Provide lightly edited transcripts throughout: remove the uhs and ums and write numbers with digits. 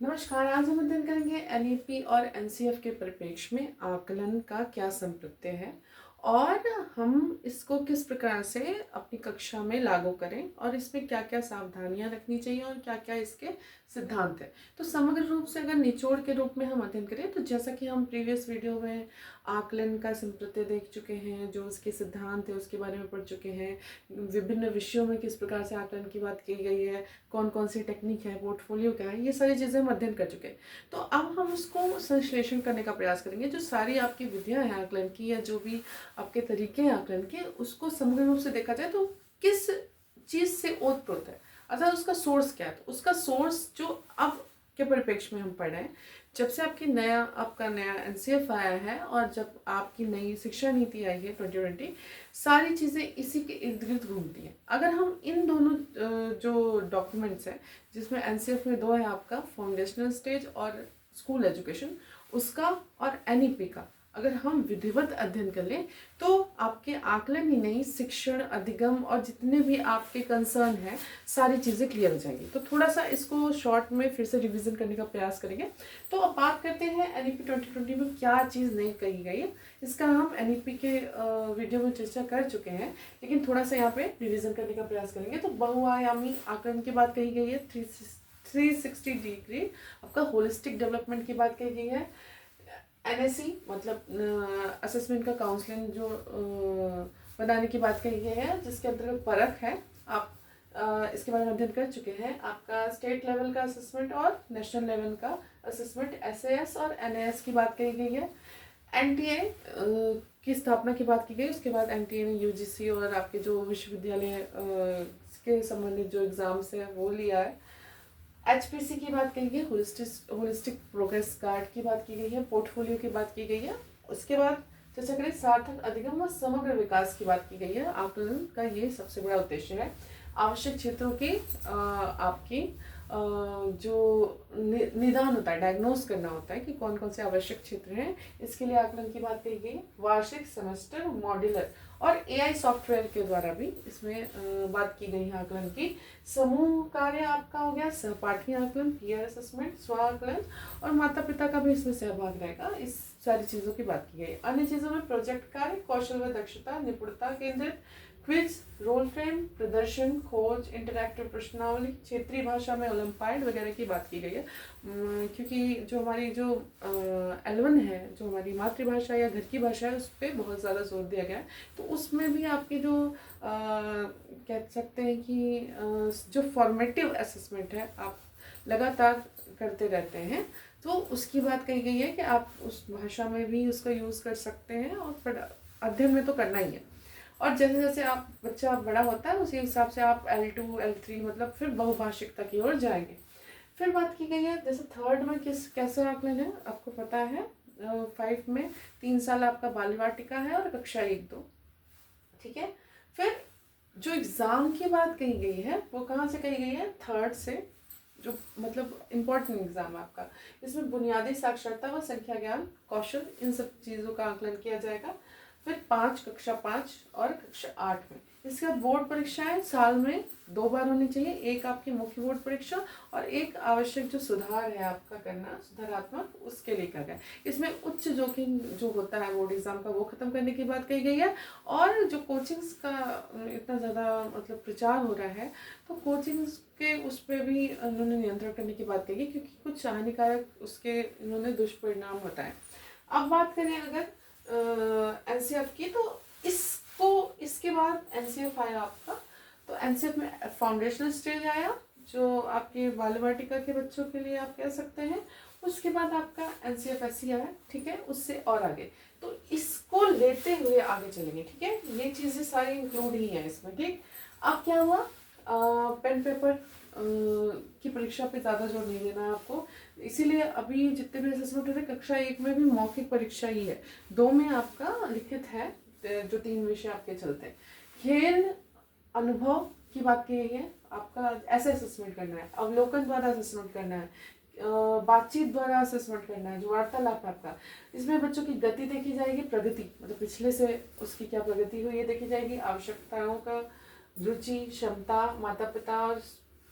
नमस्कार। आज हम अध्ययन करेंगे एनईपी और एनसीएफ के परिप्रेक्ष्य में आकलन का क्या संप्रत्यय है और हम इसको किस प्रकार से अपनी कक्षा में लागू करें और इसमें क्या क्या सावधानियां रखनी चाहिए और क्या क्या इसके सिद्धांत है। तो समग्र रूप से अगर निचोड़ के रूप में हम अध्ययन करें तो जैसा कि हम प्रीवियस वीडियो में आकलन का संप्रत्यय देख चुके हैं, जो उसके सिद्धांत है उसके बारे में पढ़ चुके हैं, विभिन्न विषयों में किस प्रकार से आकलन की बात की गई है, कौन कौन सी टेक्निक है, पोर्टफोलियो क्या है, ये सारी चीज़ें हम अध्ययन कर चुके हैं। तो अब हम उसको संश्लेषण करने का प्रयास करेंगे। जो सारी आपकी विधियां हैं आकलन की या जो भी आपके तरीके हैं आकलन के, उसको समग्र रूप से देखा जाए तो किस चीज़ से ओतप्रोत है, अर्थात उसका सोर्स क्या है। तो उसका सोर्स जो अब के परिप्रेक्ष्य में हम पढ़ रहे हैं, जब से आपका नया एनसीएफ आया है और जब आपकी नई शिक्षा नीति आई है 2020, सारी चीज़ें इसी के इर्द गिर्द घूमती हैं। अगर हम इन दोनों जो डॉक्यूमेंट्स हैं, जिसमें एनसीएफ में दो है, आपका फाउंडेशनल स्टेज और स्कूल एजुकेशन उसका, और एनईपी का, अगर हम विधिवत अध्ययन कर लें तो आपके आकलन ही नहीं, शिक्षण, अधिगम और जितने भी आपके कंसर्न हैं सारी चीज़ें क्लियर हो जाएंगी। तो थोड़ा सा इसको शॉर्ट में फिर से रिवीजन करने का प्रयास करेंगे। तो अब बात करते हैं एनईपी 2020 में क्या चीज़ नहीं कही गई है। इसका हम एनईपी के वीडियो में चर्चा कर चुके हैं, लेकिन थोड़ा सा यहाँ पे रिवीजन करने का प्रयास करेंगे। तो बहुआयामी आकलन की बात कही गई है, 360 डिग्री आपका होलिस्टिक डेवलपमेंट की बात कही गई है। एनएससी मतलब असेसमेंट का काउंसलिंग जो बनाने की बात कही गई है, जिसके अंतर्गत परख है। आप इसके बारे में अध्ययन कर चुके हैं। आपका स्टेट लेवल का असेसमेंट और नेशनल लेवल का असेसमेंट, एसएएस और एनएएस की बात कही गई है। एनटीए की स्थापना की बात की गई। उसके बाद एनटीए ने यूजीसी और आपके जो विश्वविद्यालय के संबंधित जो एग्जाम्स है वो लिया है। एचपीसी की बात कही गई, होलिस्टिक प्रोग्रेस कार्ड की बात की गई है, पोर्टफोलियो की बात की गई है। उसके बाद चर्चा करें सार्थक अधिगम व समग्र विकास की बात की गई है। आकलन का ये सबसे बड़ा उद्देश्य है। आवश्यक क्षेत्रों की आपकी जो निदान होता है, डायग्नोस करना होता है कि कौन कौन से आवश्यक क्षेत्र हैं, इसके लिए आकलन की बात कही गई। वार्षिक, सेमेस्टर, मॉड्यूलर और एआई सॉफ्टवेयर के द्वारा भी इसमें बात की गई है आकलन की। समूह कार्य आपका हो गया, सहपाठी आकलन, पीयर असेसमेंट, स्व आकलन और माता पिता का भी इसमें सहभाग रहेगा। इस सारी चीज़ों की बात की गई। अन्य चीज़ों में प्रोजेक्ट कार्य, कौशल व दक्षता, निपुणता केंद्रित, क्विज, रोल फ्रेम, प्रदर्शन, खोज, इंटरैक्टिव प्रश्नावली, क्षेत्रीय भाषा में ओलंपाइड वगैरह की बात की गई है। क्योंकि जो हमारी जो L1 है, जो हमारी मातृभाषा या घर की भाषा है, उस पर बहुत ज़्यादा जोर दिया गया है। तो उसमें भी आपकी जो कह सकते हैं कि जो फॉर्मेटिव असेसमेंट है आप लगातार करते रहते हैं, तो उसकी बात कही गई है कि आप उस भाषा में भी उसका यूज़ कर सकते हैं और अध्ययन में तो करना ही है। और जैसे जैसे आप बच्चा बड़ा होता है उसी हिसाब से आप L2 L3 मतलब फिर बहुभाषिकता की ओर जाएंगे। फिर बात की गई है जैसे थर्ड में कैसे आकलन है, आपको पता है 5 में 3 साल आपका बाल वाटिका है और कक्षा 1-2, ठीक है। फिर जो एग्ज़ाम की बात कही गई है वो कहाँ से कही गई है, थर्ड से, जो मतलब इम्पोर्टेंट एग्जाम है आपका। इसमें बुनियादी साक्षरता व संख्या ज्ञान, कौशल, इन सब चीज़ों का आकलन किया जाएगा। फिर कक्षा 5 और कक्षा 8 में। इसके बाद बोर्ड परीक्षाएं साल में 2 बार होनी चाहिए। एक आपकी मुख्य बोर्ड परीक्षा और एक आवश्यक जो सुधार है आपका करना, सुधारात्मक, उसके लिए करना है। इसमें उच्च जोखिम जो होता है बोर्ड एग्जाम का, वो खत्म करने की बात कही गई है। और जो कोचिंग्स का इतना ज़्यादा मतलब प्रचार हो रहा है, तो कोचिंग्स के उस पर भी उन्होंने नियंत्रण करने की बात कही है, क्योंकि कुछ हानिकारक उसके इन्होंने दुष्परिणाम बताए। अब बात करें अगर एनसीएफ की, तो इसके बाद एनसीएफ आया आपका। तो एनसीएफ में फाउंडेशनल स्टेज आया, जो आपके बाल वाटिका के बच्चों के लिए आप कह सकते हैं। उसके बाद आपका एनसीएफ एससी आया, ठीक है, उससे और आगे। तो इसको लेते हुए आगे चलेंगे, ठीक है। ये चीज़ें सारी इंक्लूड ही है इसमें, ठीक। अब क्या हुआ, पेन पेपर की परीक्षा पे ज़्यादा जोर नहीं देना है आपको। इसीलिए अभी जितने भी असेसमेंट होते हैं, कक्षा 1 में भी मौखिक परीक्षा ही है, 2 में आपका लिखित है, जो 3 विषय आपके चलते हैं। खेल अनुभव की बात की गई है, आपका ऐसे असेसमेंट करना है, अवलोकन द्वारा असेसमेंट करना है, बातचीत द्वारा असेसमेंट करना है, जो वार्तालाप है आपका। इसमें बच्चों की गति देखी जाएगी, प्रगति मतलब पिछले से उसकी क्या प्रगति हुई है देखी जाएगी। आवश्यकताओं का, रुचि, क्षमता, माता पिता और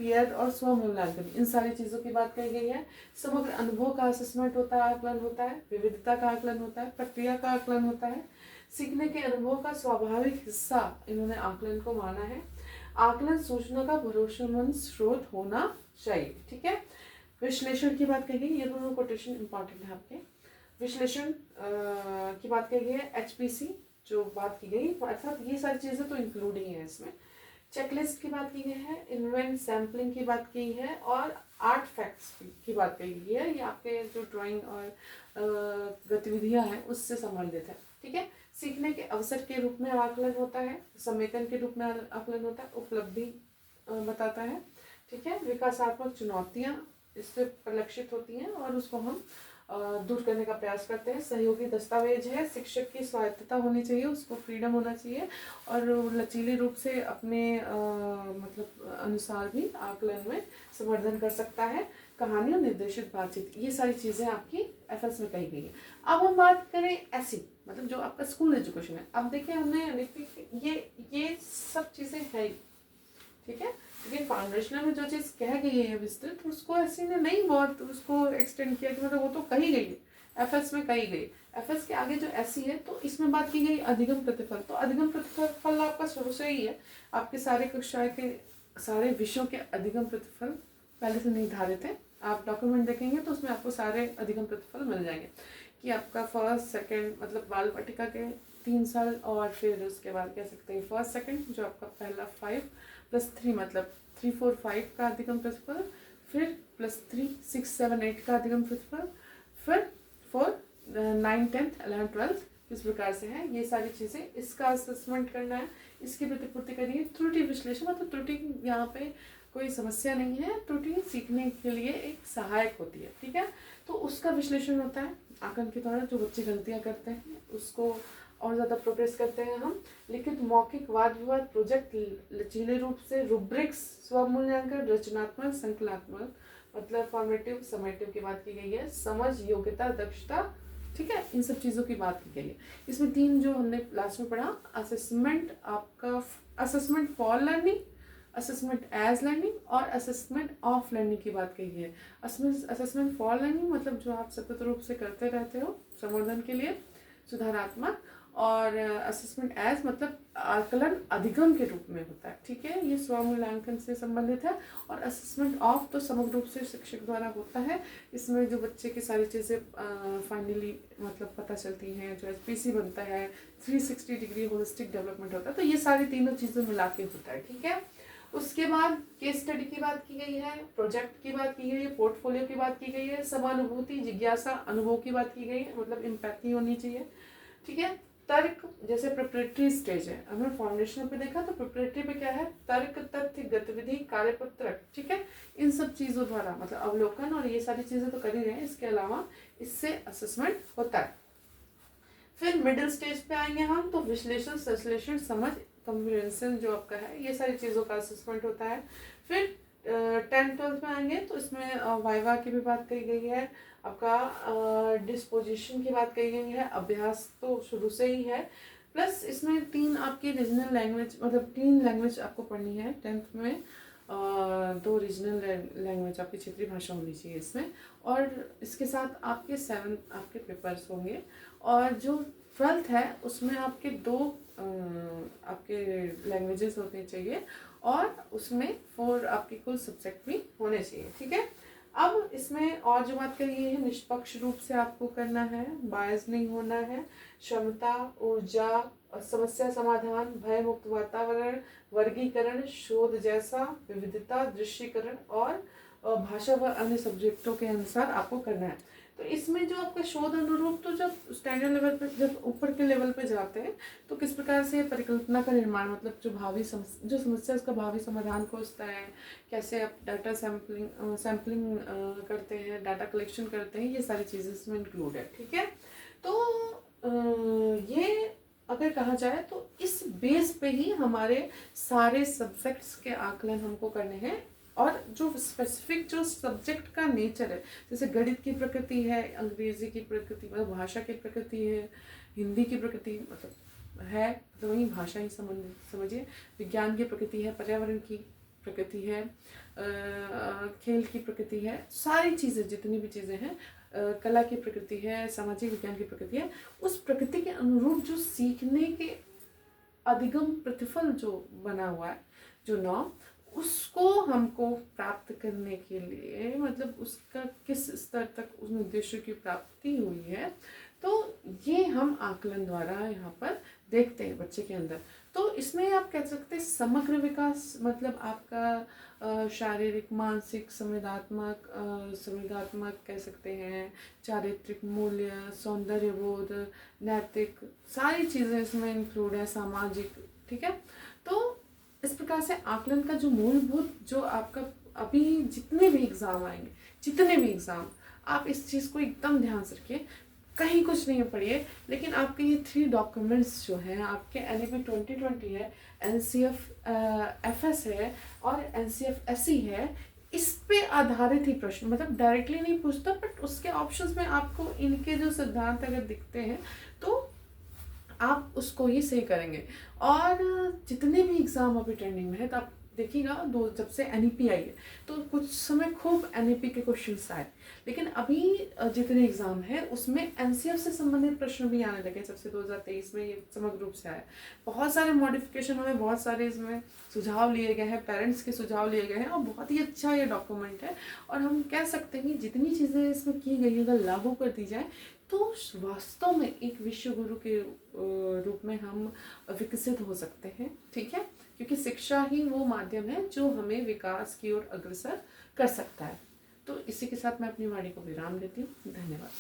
पीयर और स्वमूल्यांकन, इन सारी चीज़ों की बात कही गई है। समग्र अनुभव का असेसमेंट होता है, आकलन होता है, विविधता का आकलन होता है, प्रक्रिया का आकलन होता है, सीखने के अनुभव का स्वाभाविक हिस्सा इन्होंने आकलन को माना है। आकलन सूचना का भरोसेमंद स्रोत होना चाहिए, ठीक है। विश्लेषण की बात कही गई, ये दोनों कोटेशन इंपॉर्टेंट है आपके। विश्लेषण की बात कही गई है, HPC जो बात की गई, अर्थात ये सारी चीज़ें तो इंक्लूडिंग है इसमें। चेकलिस्ट की बात की गई है, इन्वेंट सैम्पलिंग की बात की है, और आर्ट फैक्ट्स की बात कही गई है। ये आपके जो ड्राइंग और गतिविधियां हैं उससे संबंधित है, ठीक है। सीखने के अवसर के रूप में आकलन होता है, समेकन के रूप में आकलन होता है, उपलब्धि बताता है, ठीक है। विकासात्मक चुनौतियां इससे परिलक्षित होती हैं और उसको हम दूर करने का प्रयास करते हैं। सहयोगी दस्तावेज है, शिक्षक की स्वायत्तता होनी चाहिए, उसको फ्रीडम होना चाहिए और लचीले रूप से अपने मतलब अनुसार भी आकलन में संवर्धन कर सकता है। कहानी और निर्देशित बातचीत, ये सारी चीज़ें आपकी FS में कही गई है। अब हम बात करें ऐसी मतलब जो आपका स्कूल एजुकेशन है। अब देखिए हमने ये सब चीज़ें है, ठीक है। लेकिन फाउंडेशनल में जो चीज़ कह गई है विस्तृत, उसको ऐसे ने नहीं बहुत उसको एक्सटेंड किया कि मतलब वो तो कही गई है, FS में कही गई। FS के आगे जो ऐसी है तो इसमें बात की गई अधिगम प्रतिफल। तो अधिगम प्रतिफल आपका शुरू से ही है, आपके सारे कक्षाएं के सारे विषयों के अधिगम प्रतिफल पहले से निर्धारित है। आप डॉक्यूमेंट देखेंगे तो उसमें आपको सारे अधिगम प्रतिफल मिल जाएंगे कि आपका फर्स्ट सेकंड मतलब बाल वाटिका के 3 साल, और फिर उसके बाद कह सकते हैं फर्स्ट सेकंड जो आपका पहला 5+3 मतलब 3, 4, 5 का अधिगम प्रतिफल, फिर +3, 6, 7, 8 का अधिगम प्रतिफल, फिर 4, 9, 10, 11, 12 किस प्रकार से है, ये सारी चीज़ें इसका असेसमेंट करना है, इसकी प्रतिपूर्ति करनी है। त्रुटि विश्लेषण मतलब त्रुटि यहाँ पे कोई समस्या नहीं है, त्रुटि सीखने के लिए एक सहायक होती है, ठीक है। तो उसका विश्लेषण होता है आकलन के द्वारा, जो बच्चे गलतियाँ करते हैं उसको और ज़्यादा प्रोग्रेस करते हैं हम। लिखित मौखिक वाद विवाद प्रोजेक्ट लचीले रूप से, रूब्रिक्स स्वमूल्यांकन, रचनात्मक संकलनात्मक मतलब फॉर्मेटिव समेटिव की बात की गई है, समझ योग्यता दक्षता, ठीक है, इन सब चीज़ों की बात की गई है। इसमें 3 जो हमने लास्ट में पढ़ा, असेसमेंट आपका assessment for learning, assessment as learning और असेसमेंट ऑफ लर्निंग की बात कही है। असेसमेंट फॉर लर्निंग मतलब जो आप सतत रूप से करते रहते हो संवर्धन के लिए, सुधारात्मक, और असेसमेंट एज मतलब आकलन अधिगम के रूप में होता है, ठीक है, ये स्वमूल्यांकन से संबंधित है। और असेसमेंट ऑफ तो समग्र रूप से शिक्षक द्वारा होता है, इसमें जो बच्चे की सारी चीज़ें फाइनली मतलब पता चलती हैं, जो HPC बनता है, 360 डिग्री होलिस्टिक डेवलपमेंट होता है, तो ये सारी तीनों चीज़ें मिला के होता है, ठीक है। उसके बाद केस स्टडी की बात की गई है, प्रोजेक्ट की बात की गई है, पोर्टफोलियो की बात की गई है, समानुभूति जिज्ञासा अनुभव की बात की गई है, मतलब इम्पैथी होनी चाहिए, ठीक है। तर्क जैसे प्रिपरेटरी स्टेज है, हमने फाउंडेशन पे देखा, तो प्रिपरेटरी पे क्या है, तर्क, तथ्य, गतिविधि, कार्यपत्रक, ठीक है, इन सब चीज़ों द्वारा मतलब अवलोकन और ये सारी चीज़ें तो कर ही रहे हैं, इसके अलावा इससे असेसमेंट होता है। फिर मिडिल स्टेज पे आएंगे हम, तो विश्लेषण, संश्लेषण, समझ, कम्प्रिहेंशन जो आपका है, ये सारी चीज़ों का असेसमेंट होता है। फिर 10th 12th में आएंगे तो इसमें वाइवा की भी बात कही गई है, आपका डिस्पोजिशन की बात कही गई है, अभ्यास तो शुरू से ही है, प्लस इसमें 3 आपकी रीजनल लैंग्वेज मतलब 3 लैंग्वेज आपको पढ़नी है 10th में, 2 रीजनल लैंग्वेज आपकी क्षेत्रीय भाषा होनी चाहिए इसमें, और इसके साथ आपके 7 आपके पेपर्स होंगे, और जो 12th है उसमें आपके 2 आपके लैंग्वेजेस होने चाहिए, और उसमें 4 आपके कुल सब्जेक्ट भी होने चाहिए, ठीक है। अब इसमें और जो बात करी है, निष्पक्ष रूप से आपको करना है, बायस नहीं होना है, क्षमता, ऊर्जा, समस्या समाधान, भय मुक्त वातावरण, वर्गीकरण, शोध जैसा, विविधता, दृश्यीकरण और भाषा व अन्य सब्जेक्टों के अनुसार आपको करना है। तो इसमें जो आपका शोध अनुरूप, तो जब स्टैंडर्ड लेवल पे जब ऊपर के लेवल पे जाते हैं तो किस प्रकार से परिकल्पना का निर्माण मतलब जो जो समस्या उसका भावी समाधान खोजता है, कैसे आप डाटा सैम्पलिंग करते हैं, डाटा कलेक्शन करते हैं, ये सारी चीज़ें इसमें इंक्लूड है, ठीक है। तो ये अगर कहा जाए तो इस बेस पे ही हमारे सारे सब्जेक्ट्स के आकलन हमको करने हैं, और जो स्पेसिफिक जो सब्जेक्ट का नेचर है, जैसे गणित की प्रकृति है, अंग्रेजी की प्रकृति मतलब भाषा की प्रकृति है, हिंदी की प्रकृति मतलब है तो वही भाषा ही समझिए, विज्ञान की प्रकृति है, पर्यावरण की प्रकृति है, खेल की प्रकृति है, सारी चीज़ें जितनी भी चीज़ें हैं, कला की प्रकृति है, सामाजिक विज्ञान की प्रकृति है, उस प्रकृति के अनुरूप जो सीखने के अधिगम प्रतिफल जो बना हुआ है, जो नॉर्म, उसको हमको प्राप्त करने के लिए, मतलब उसका किस स्तर तक उस उद्देश्य की प्राप्ति हुई है, तो ये हम आकलन द्वारा यहाँ पर देखते हैं बच्चे के अंदर। तो इसमें आप कह सकते हैं समग्र विकास, मतलब आपका शारीरिक, मानसिक, संवेदनात्मक कह सकते हैं, चारित्रिक मूल्य, सौंदर्य बोध, नैतिक, सारी चीज़ें इसमें इंक्लूड है, सामाजिक, ठीक है। तो इस प्रकार से आकलन का जो मूलभूत, जो आपका अभी जितने भी एग्ज़ाम आएंगे, जितने भी एग्ज़ाम, आप इस चीज़ को एकदम ध्यान से रखिए, कहीं कुछ नहीं पढ़िए, लेकिन आपके ये 3 डॉक्यूमेंट्स जो हैं, आपके NEP 2020 है, NCF FS है और NCF SE है, इस पे आधारित ही प्रश्न, मतलब डायरेक्टली नहीं पूछता, बट उसके ऑप्शंस में आपको इनके जो सिद्धांत अगर दिखते हैं तो आप उसको ही सही करेंगे। और जितने भी एग्ज़ाम अभी ट्रेंडिंग में है, तो आप देखिएगा, जब से NEP आई है तो कुछ समय खूब NEP के क्वेश्चंस आए, लेकिन अभी जितने एग्ज़ाम है उसमें NCF से संबंधित प्रश्न भी आने लगे। सबसे 2023 में ये समग्र रूप से आया, बहुत सारे मॉडिफिकेशन हुए, बहुत सारे इसमें सुझाव लिए गए हैं, पेरेंट्स के सुझाव लिए गए हैं, और बहुत ही अच्छा ये डॉक्यूमेंट है। और हम कह सकते हैं कि जितनी चीज़ें इसमें की गई है, अगर लागू कर दी जाए तो वास्तव में एक विश्व गुरु के रूप में हम विकसित हो सकते हैं, ठीक है, क्योंकि शिक्षा ही वो माध्यम है जो हमें विकास की ओर अग्रसर कर सकता है। तो इसी के साथ मैं अपनी वाणी को विराम देती हूँ। धन्यवाद।